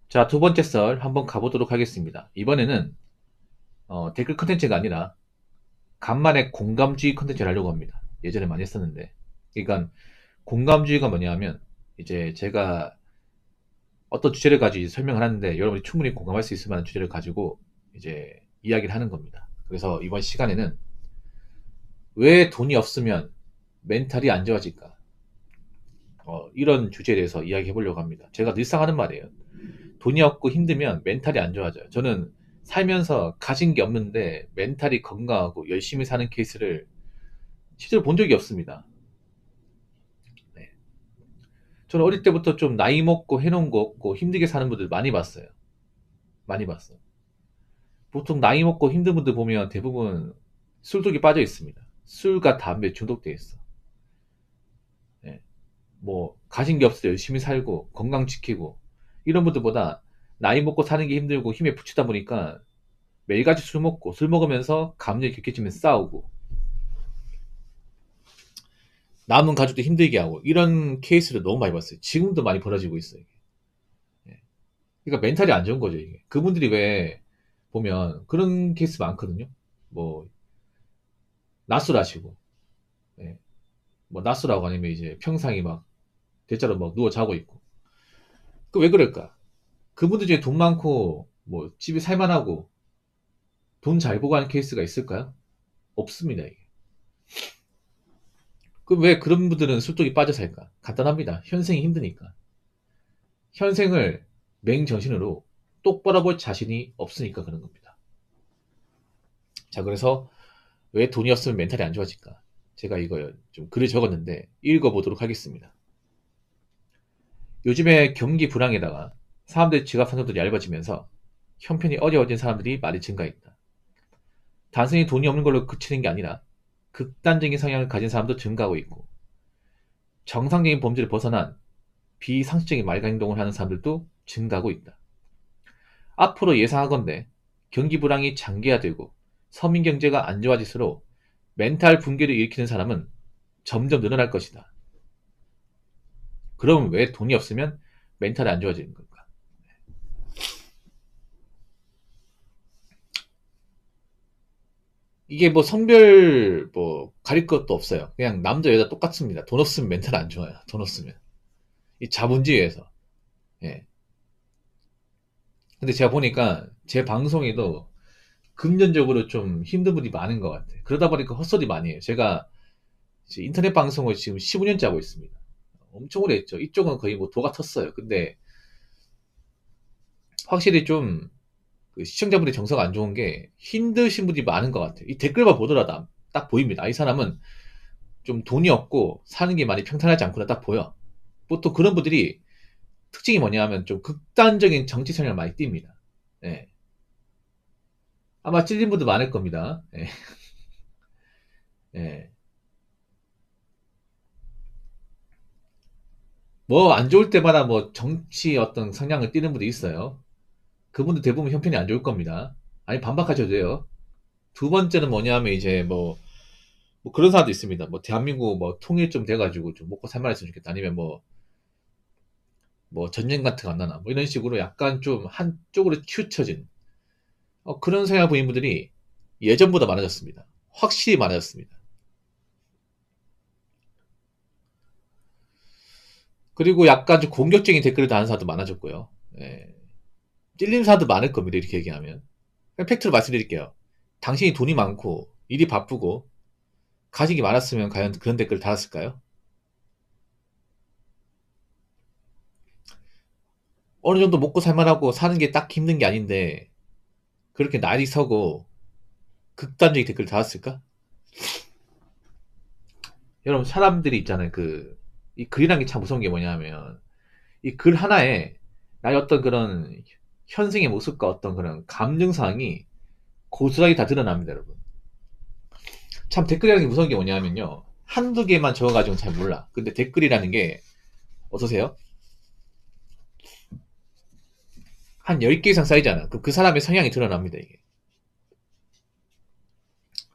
자, 두 번째 썰 한번 가보도록 하겠습니다. 이번에는 댓글 컨텐츠가 아니라 간만에 공감주의 컨텐츠를 하려고 합니다. 예전에 많이 했었는데. 그러니까 공감주의가 뭐냐면 이제 제가 어떤 주제를 가지고 이제 설명을 하는데 여러분이 충분히 공감할 수 있을 만한 주제를 가지고 이제 이야기를 하는 겁니다. 그래서 이번 시간에는 왜 돈이 없으면 멘탈이 안 좋아질까? 이런 주제에 대해서 이야기해 보려고 합니다. 제가 늘상 하는 말이에요. 돈이 없고 힘들면 멘탈이 안 좋아져요. 저는 살면서 가진 게 없는데 멘탈이 건강하고 열심히 사는 케이스를 실제로 본 적이 없습니다. 네. 저는 어릴 때부터 좀 나이 먹고 해놓은 거 없고 힘들게 사는 분들 많이 봤어요. 많이 봤어요. 보통 나이 먹고 힘든 분들 보면 대부분 술독이 빠져 있습니다. 술과 담배 중독돼 있어. 네. 뭐 가진 게 없어도 열심히 살고 건강 지키고 이런 분들보다 나이 먹고 사는 게 힘들고 힘에 부치다 보니까 매일같이 술 먹고 술 먹으면서 감정이 격해지면서 싸우고 남은 가족도 힘들게 하고 이런 케이스를 너무 많이 봤어요. 지금도 많이 벌어지고 있어요. 예. 그러니까 멘탈이 안 좋은 거죠. 이게. 그분들이 왜 보면 그런 케이스 많거든요. 뭐 낮술하시고 예. 뭐 낮술하고 아니면 이제 평상이 막 대자로 막 누워 자고 있고 그 왜 그럴까? 그분들 중에 돈 많고 뭐 집이 살만하고 돈 잘 보고 하는 케이스가 있을까요? 없습니다. 이게. 그 왜 그런 분들은 술독이 빠져 살까? 간단합니다. 현생이 힘드니까. 현생을 맹정신으로 똑바로 볼 자신이 없으니까 그런 겁니다. 자, 그래서 왜 돈이 없으면 멘탈이 안 좋아질까? 제가 이거 좀 글을 적었는데 읽어보도록 하겠습니다. 요즘에 경기 불황에다가 사람들 지갑 산정도 얇아지면서 형편이 어려워진 사람들이 많이 증가했다. 단순히 돈이 없는 걸로 그치는 게 아니라 극단적인 성향을 가진 사람도 증가하고 있고 정상적인 범죄를 벗어난 비상식적인 말과 행동을 하는 사람들도 증가하고 있다. 앞으로 예상하건대 경기 불황이 장기화되고 서민 경제가 안 좋아질수록 멘탈 붕괴를 일으키는 사람은 점점 늘어날 것이다. 그럼 왜 돈이 없으면 멘탈이 안 좋아지는 걸까? 이게 뭐 성별 뭐 가릴 것도 없어요. 그냥 남자 여자 똑같습니다. 돈 없으면 멘탈 안 좋아요. 돈 없으면 이 자본주의에서. 예. 근데 제가 보니까 제 방송에도 금전적으로 좀 힘든 분이 많은 것 같아요. 그러다 보니까 헛소리 많이 해요. 제가 이제 인터넷 방송을 지금 15년째 하고 있습니다. 엄청 오래 했죠. 이쪽은 거의 뭐 도가 텄어요. 근데 확실히 좀 그 시청자분의 정서가 안 좋은 게 힘드신 분이 많은 것 같아요. 이 댓글만 보더라도 딱 보입니다. 이 사람은 좀 돈이 없고 사는 게 많이 평탄하지 않구나 딱 보여. 보통 그런 분들이 특징이 뭐냐 하면 좀 극단적인 정치 성향을 많이 띱니다. 예. 아마 찔린 분도 많을 겁니다. 예. 예. 뭐 안 좋을 때마다 뭐 정치 어떤 성향을 띠는 분도 있어요. 그분들 대부분 형편이 안 좋을 겁니다. 아니 반박하셔도 돼요. 두 번째는 뭐냐 하면 이제 뭐 그런 사람도 있습니다. 뭐 대한민국 뭐 통일 좀 돼가지고 좀 먹고 살만했으면 좋겠다. 아니면 뭐 전쟁 같은 거 안 나나. 뭐 이런 식으로 약간 좀 한쪽으로 치우쳐진 그런 성향 보인 분들이 예전보다 많아졌습니다. 확실히 많아졌습니다. 그리고 약간 좀 공격적인 댓글을 다는 사람도 많아졌고요. 예. 찔린 사람도 많을 겁니다. 이렇게 얘기하면. 그냥 팩트로 말씀드릴게요. 당신이 돈이 많고 일이 바쁘고 가식이 많았으면 과연 그런 댓글을 달았을까요? 어느 정도 먹고 살만하고 사는 게 딱 힘든 게 아닌데 그렇게 날이 서고 극단적인 댓글을 달았을까? 여러분 사람들이 있잖아요. 이 글이란 게 참 무서운 게 뭐냐면 이 글 하나에 나의 어떤 그런 현생의 모습과 어떤 그런 감정사항이 고스란히 다 드러납니다, 여러분. 참 댓글이라는 게 무서운 게 뭐냐면요. 한두 개만 적어가지고는 잘 몰라. 근데 댓글이라는 게 어떠세요? 한 10개 이상 쌓이잖아. 그럼 그 사람의 성향이 드러납니다, 이게.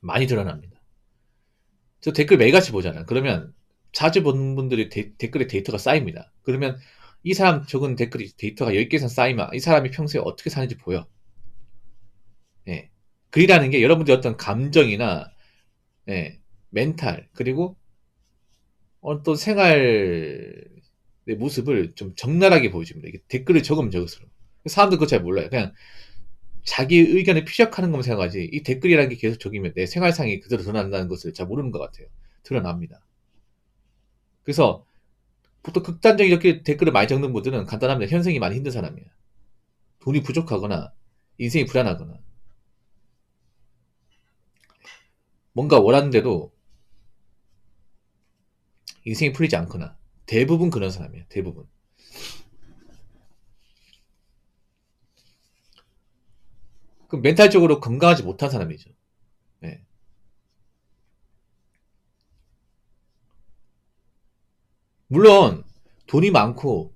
많이 드러납니다. 저 댓글 매일같이 보잖아. 그러면 자주 보는 분들이 댓글에 데이터가 쌓입니다. 그러면 이 사람 적은 댓글이 데이터가 10개 이상 쌓이면 이 사람이 평소에 어떻게 사는지 보여. 예. 글이라는 게 여러분들의 어떤 감정이나 예, 멘탈 그리고 어떤 생활의 모습을 좀 적나라하게 보여줍니다. 이게 댓글을 적으면 적을수록. 사람들 그거 잘 몰라요. 그냥 자기 의견을 피력하는 것만 생각하지 이 댓글이라는 게 계속 적이면 내 생활상이 그대로 드러난다는 것을 잘 모르는 것 같아요. 드러납니다. 그래서 보통 극단적인 이렇게 댓글을 많이 적는 분들은 간단합니다. 현생이 많이 힘든 사람이에요. 돈이 부족하거나 인생이 불안하거나 뭔가 원하는데도 인생이 풀리지 않거나 대부분 그런 사람이에요. 대부분. 그 멘탈적으로 건강하지 못한 사람이죠. 네. 물론 돈이 많고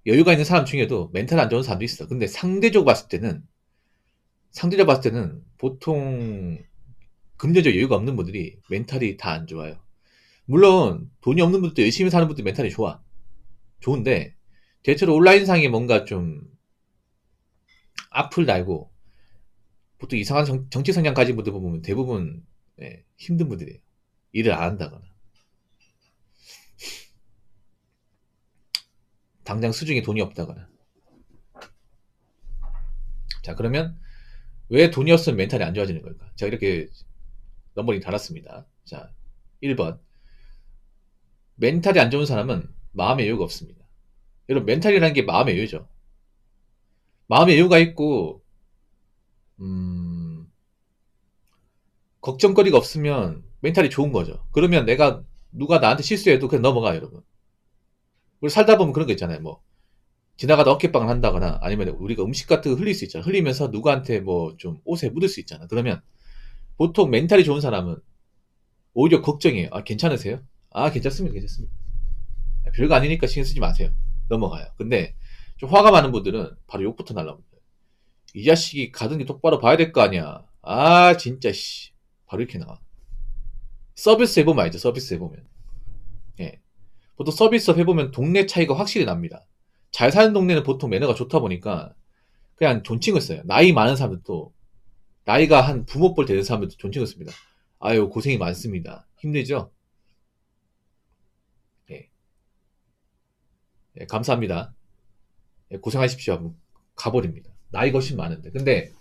여유가 있는 사람 중에도 멘탈 안 좋은 사람도 있어. 근데 상대적으로 봤을 때는 보통 금전적 여유가 없는 분들이 멘탈이 다 안 좋아요. 물론 돈이 없는 분들도 열심히 사는 분들 멘탈이 좋아. 좋은데 대체로 온라인상에 뭔가 좀 앞을 달고 보통 이상한 정치 성향 가진 분들 보면 대부분 예, 힘든 분들이에요. 일을 안 한다거나 당장 수중에 돈이 없다거나. 자 그러면 왜 돈이 없으면 멘탈이 안 좋아지는 걸까? 제가 이렇게 넘버링 달았습니다. 자 1번 멘탈이 안 좋은 사람은 마음의 여유가 없습니다. 여러분 멘탈이라는 게 마음의 여유죠. 마음의 여유가 있고 음, 걱정거리가 없으면 멘탈이 좋은 거죠. 그러면 내가 누가 나한테 실수해도 그냥 넘어가 여러분. 우리 살다 보면 그런 거 있잖아요. 뭐 지나가다 어깨빵을 한다거나 아니면 우리가 음식 같은 거 흘릴 수 있잖아. 흘리면서 누구한테 뭐 좀 옷에 묻을 수 있잖아. 그러면 보통 멘탈이 좋은 사람은 오히려 걱정해요. 아 괜찮으세요? 아 괜찮습니다. 괜찮습니다. 별거 아니니까 신경 쓰지 마세요. 넘어가요. 근데 좀 화가 많은 분들은 바로 욕부터 날라옵니다. 이 자식이 가든지 똑바로 봐야 될 거 아니야. 아 진짜 씨 바로 이렇게 나와. 서비스 해보면 알죠. 서비스 해보면. 예. 보통 서비스업 해보면 동네 차이가 확실히 납니다. 잘 사는 동네는 보통 매너가 좋다 보니까 그냥 존칭을 써요. 나이 많은 사람들도 나이가 한 부모뻘 되는 사람들도 존칭을 씁니다. 아유 고생이 많습니다. 힘들죠? 예. 예, 감사합니다. 예, 고생하십시오 하고 가버립니다. 나이가 훨씬 많은데. 근데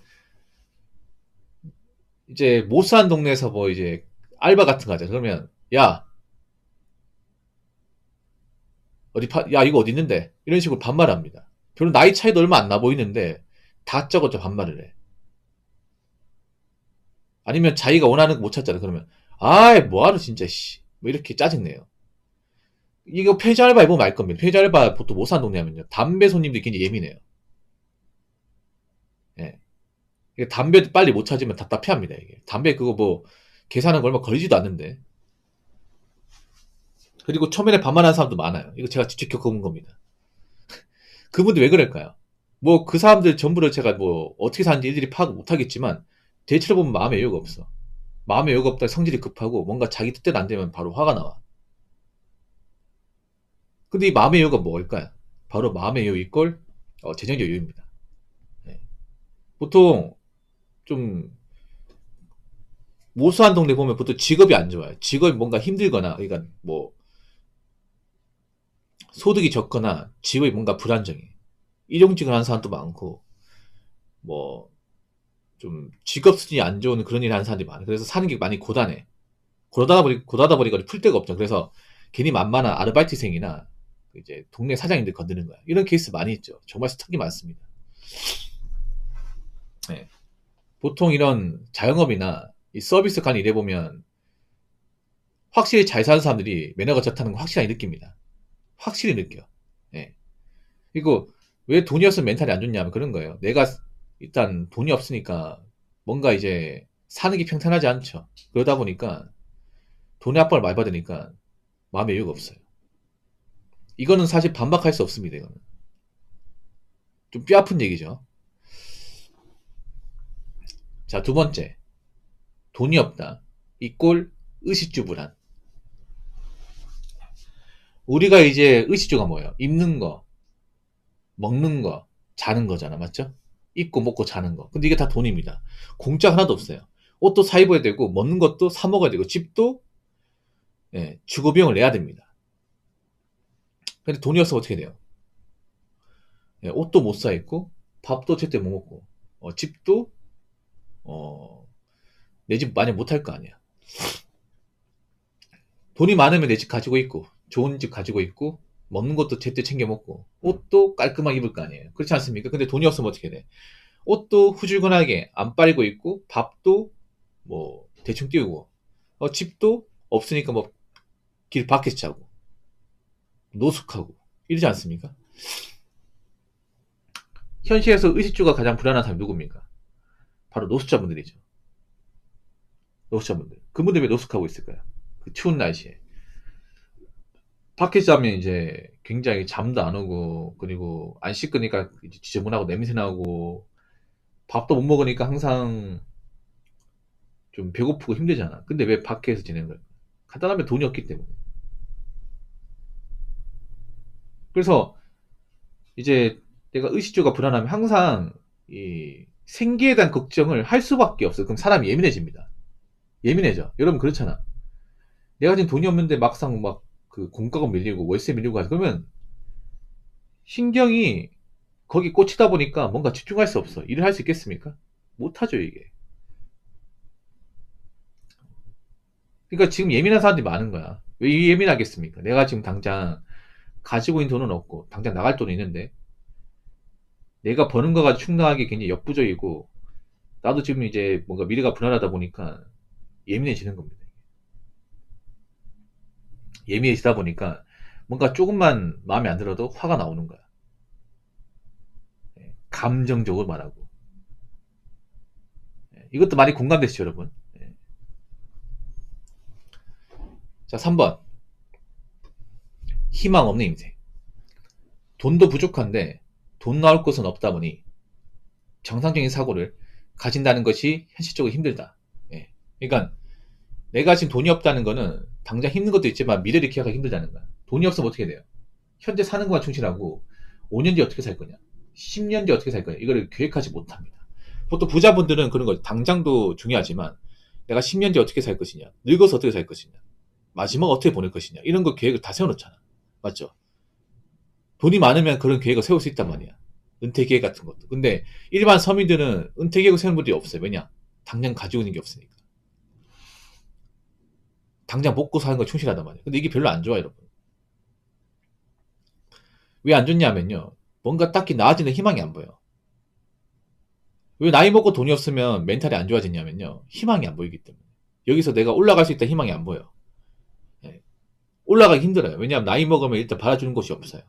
이제 못 사는 동네에서 뭐 이제 알바 같은 거 하자. 그러면 야 야 이거 어디 있는데? 이런 식으로 반말합니다. 별로 나이 차이도 얼마 안 나 보이는데 다짜고짜 반말을 해. 아니면 자기가 원하는 거 못 찾잖아. 그러면 아이 뭐하러 진짜 씨. 뭐 이렇게 짜증내요. 이거 폐지 알바 해보면 알 겁니다. 폐지 알바 보통 못 사는 동네 하면요. 담배 손님들이 굉장히 예민해요. 예. 이게 담배 빨리 못 찾으면 답답해합니다. 이게 담배 그거 뭐 계산하는 거 얼마 걸리지도 않는데. 그리고 초면에 반말하는 사람도 많아요. 이거 제가 직접 겪어본 겁니다. 그분들 왜 그럴까요? 뭐 그 사람들 전부를 제가 뭐 어떻게 사는지 일일이 파악 못 하겠지만 대체로 보면 마음의 여유가 없어. 마음의 여유가 없다 성질이 급하고 뭔가 자기 뜻대로 안 되면 바로 화가 나와. 근데 이 마음의 여유가 뭘까요? 바로 마음의 여유 이꼴 재정적 여유입니다. 네. 보통 좀 모수한 동네 보면 보통 직업이 안 좋아요. 직업이 뭔가 힘들거나 그러니까 뭐 소득이 적거나 직업이 뭔가 불안정해. 일용직을 하는 사람도 많고 뭐 좀 직업 수준이 안 좋은 그런 일을 하는 사람들이 많아요. 그래서 사는 게 많이 고단해. 고다다 보니까 풀 데가 없죠. 그래서 괜히 만만한 아르바이트생이나 이제 동네 사장님들 건드는 거야. 이런 케이스 많이 있죠. 정말 스탁이 많습니다. 네. 보통 이런 자영업이나 이 서비스 간 일해 보면 확실히 잘 사는 사람들이 매너가 좋다는 거 확실하게 느낍니다. 확실히 느껴. 예. 그리고 왜 돈이 없으면 멘탈이 안 좋냐면 그런 거예요. 내가 일단 돈이 없으니까 뭔가 이제 사는 게 평탄하지 않죠. 그러다 보니까 돈의 압박을 많이 받으니까 마음의 여유가 없어요. 이거는 사실 반박할 수 없습니다. 이거는 좀 뼈아픈 얘기죠. 자, 두 번째. 돈이 없다. 이꼴 의식주 불안. 우리가 이제 의식주가 뭐예요? 입는 거, 먹는 거, 자는 거잖아. 맞죠? 입고 먹고 자는 거. 근데 이게 다 돈입니다. 공짜 하나도 없어요. 옷도 사 입어야 되고, 먹는 것도 사 먹어야 되고, 집도 예, 주거 비용을 내야 됩니다. 근데 돈이 없으면 어떻게 돼요? 예, 옷도 못 사 입고, 밥도 제때 못 먹고, 집도 내 집 마련 못 할 거 아니야. 돈이 많으면 내 집 가지고 있고, 좋은 집 가지고 있고, 먹는 것도 제때 챙겨 먹고, 옷도 깔끔하게 입을 거 아니에요. 그렇지 않습니까? 근데 돈이 없으면 어떻게 돼? 옷도 후줄근하게 안 빨고 있고, 밥도 뭐 대충 띄우고, 집도 없으니까 뭐 길 밖에서 자고, 노숙하고, 이러지 않습니까? 현실에서 의식주가 가장 불안한 사람이 누굽니까? 바로 노숙자분들이죠. 노숙자분들. 그분들 왜 노숙하고 있을까요? 그 추운 날씨에. 밖에 자면 이제 굉장히 잠도 안 오고, 그리고 안 씻으니까 이제 지저분하고 냄새 나고, 밥도 못 먹으니까 항상 좀 배고프고 힘들잖아. 근데 왜 밖에서 지내는 거야? 간단하면 돈이 없기 때문에. 그래서 이제 내가 의식주가 불안하면 항상 이 생계에 대한 걱정을 할 수밖에 없어. 그럼 사람이 예민해집니다. 예민해져. 여러분 그렇잖아. 내가 지금 돈이 없는데 막상 막 그 공과금 밀리고 월세 밀리고 하지. 그러면 신경이 거기 꽂히다 보니까 뭔가 집중할 수 없어. 일을 할 수 있겠습니까? 못하죠, 이게. 그러니까 지금 예민한 사람들이 많은 거야. 왜 예민하겠습니까? 내가 지금 당장 가지고 있는 돈은 없고, 당장 나갈 돈은 있는데, 내가 버는 거가 충당하기 굉장히 역부족이고, 나도 지금 이제 뭔가 미래가 불안하다 보니까 예민해지는 겁니다. 예민해지다 보니까 뭔가 조금만 마음에 안 들어도 화가 나오는 거야. 예, 감정적으로 말하고. 예, 이것도 많이 공감되시죠, 여러분? 예. 자, 3번. 희망 없는 인생. 돈도 부족한데 돈 나올 곳은 없다 보니 정상적인 사고를 가진다는 것이 현실적으로 힘들다. 예. 그러니까 내가 지금 돈이 없다는 거는 당장 힘든 것도 있지만 미래를 기약하기 힘들다는 거야. 돈이 없으면 어떻게 돼요? 현재 사는 것만 충실하고 5년 뒤에 어떻게 살 거냐? 10년 뒤에 어떻게 살 거냐? 이거를 계획하지 못합니다. 보통 부자분들은 그런 거 당장도 중요하지만 내가 10년 뒤에 어떻게 살 것이냐? 늙어서 어떻게 살 것이냐? 마지막 어떻게 보낼 것이냐? 이런 거 계획을 다 세워놓잖아. 맞죠? 돈이 많으면 그런 계획을 세울 수 있단 말이야. 은퇴 계획 같은 것도. 근데 일반 서민들은 은퇴 계획을 세우는 분들이 없어요. 왜냐? 당장 가지고 있는 게 없으니까. 당장 먹고 사는 거 충실하단 말이에요. 근데 이게 별로 안 좋아, 여러분. 왜 안 좋냐면요. 뭔가 딱히 나아지는 희망이 안 보여. 왜 나이 먹고 돈이 없으면 멘탈이 안 좋아지냐면요. 희망이 안 보이기 때문에. 여기서 내가 올라갈 수 있다 희망이 안 보여. 예. 올라가기 힘들어요. 왜냐하면 나이 먹으면 일단 받아주는 곳이 없어요.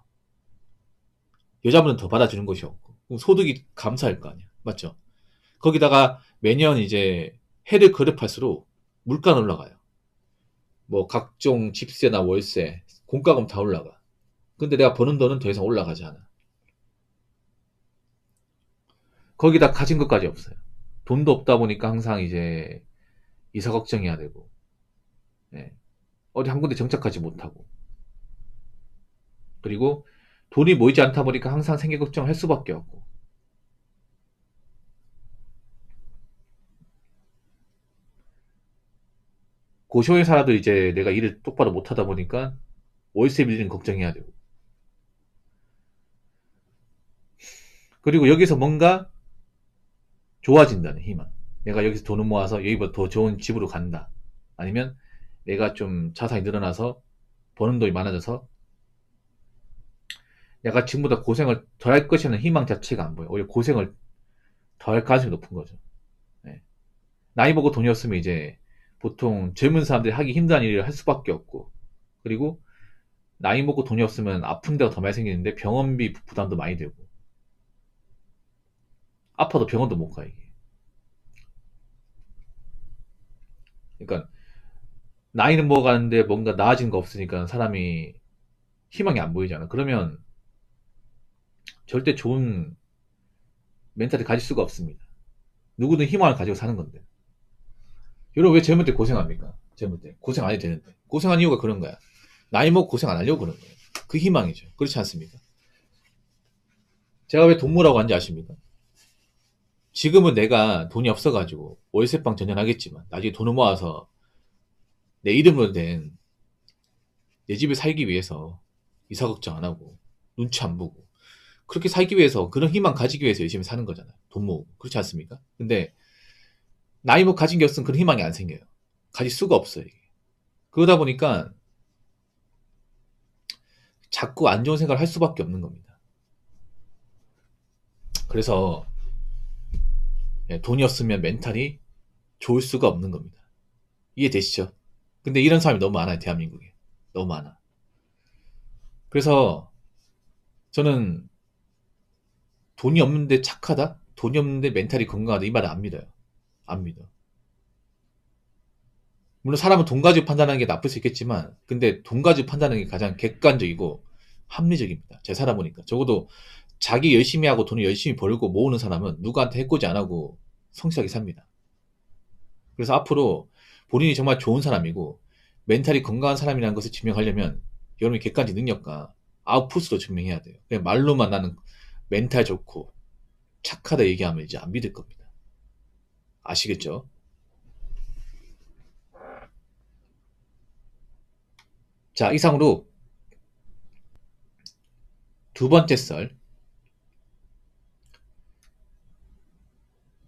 여자분은 더 받아주는 곳이 없고. 그럼 소득이 감소할 거 아니야. 맞죠? 거기다가 매년 이제 해를 거듭할수록 물가는 올라가요. 뭐 각종 집세나 월세, 공과금 다 올라가. 근데 내가 버는 돈은 더 이상 올라가지 않아. 거기다 가진 것까지 없어요. 돈도 없다 보니까 항상 이제 이사 걱정해야 되고, 예. 어디 한 군데 정착하지 못하고, 그리고 돈이 모이지 않다 보니까 항상 생계 걱정할 수밖에 없고. 고시원에 살아도 이제 내가 일을 똑바로 못하다 보니까 월세 밀리는 걱정해야 되고. 그리고 여기서 뭔가 좋아진다는 희망. 내가 여기서 돈을 모아서 여기보다 더 좋은 집으로 간다. 아니면 내가 좀 자산이 늘어나서 버는 돈이 많아져서 내가 지금보다 고생을 덜 할 것이라는 희망 자체가 안 보여. 오히려 고생을 더 할 가능성이 높은 거죠. 네. 나이 먹고 돈이 없으면 이제 보통 젊은 사람들이 하기 힘든 일을 할 수밖에 없고, 그리고 나이 먹고 돈이 없으면 아픈 데가 더 많이 생기는데 병원비 부담도 많이 되고, 아파도 병원도 못 가, 이게. 그러니까 나이는 먹어가는데 뭔가 나아진 거 없으니까 사람이 희망이 안 보이잖아. 그러면 절대 좋은 멘탈을 가질 수가 없습니다. 누구든 희망을 가지고 사는 건데. 여러분 왜 젊을 때 고생합니까? 젊을 때 고생 안 해도 되는데. 고생한 이유가 그런 거야. 나이 먹고 고생 안 하려고 그러는 거예요. 그 희망이죠. 그렇지 않습니까? 제가 왜 돈모라고 하는지 아십니까? 지금은 내가 돈이 없어가지고 월세방 전전하겠지만 나중에 돈을 모아서 내 이름으로 된 내 집에 살기 위해서 이사 걱정 안 하고 눈치 안 보고 그렇게 살기 위해서 그런 희망 가지기 위해서 열심히 사는 거잖아요. 돈 모으고. 그렇지 않습니까? 근데 나이 뭐 가진 게 없으면 그런 희망이 안 생겨요. 가질 수가 없어요. 이게. 그러다 보니까 자꾸 안 좋은 생각을 할 수밖에 없는 겁니다. 그래서 돈이 없으면 멘탈이 좋을 수가 없는 겁니다. 이해되시죠? 근데 이런 사람이 너무 많아요. 대한민국에. 너무 많아. 그래서 저는 돈이 없는데 착하다? 돈이 없는데 멘탈이 건강하다? 이 말은 안 믿어요. 안 믿어. 물론 사람은 돈 가지고 판단하는 게 나쁠 수 있겠지만 근데 돈 가지고 판단하는 게 가장 객관적이고 합리적입니다. 제가 살아보니까. 적어도 자기 열심히 하고 돈을 열심히 벌고 모으는 사람은 누구한테 해코지 안 하고 성실하게 삽니다. 그래서 앞으로 본인이 정말 좋은 사람이고 멘탈이 건강한 사람이라는 것을 증명하려면 여러분이 객관적 능력과 아웃풋으로 증명해야 돼요. 그냥 말로만 나는 멘탈 좋고 착하다 얘기하면 이제 안 믿을 겁니다. 아시겠죠? 자, 이상으로 두 번째 썰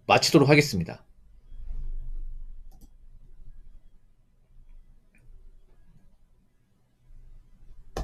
마치도록 하겠습니다.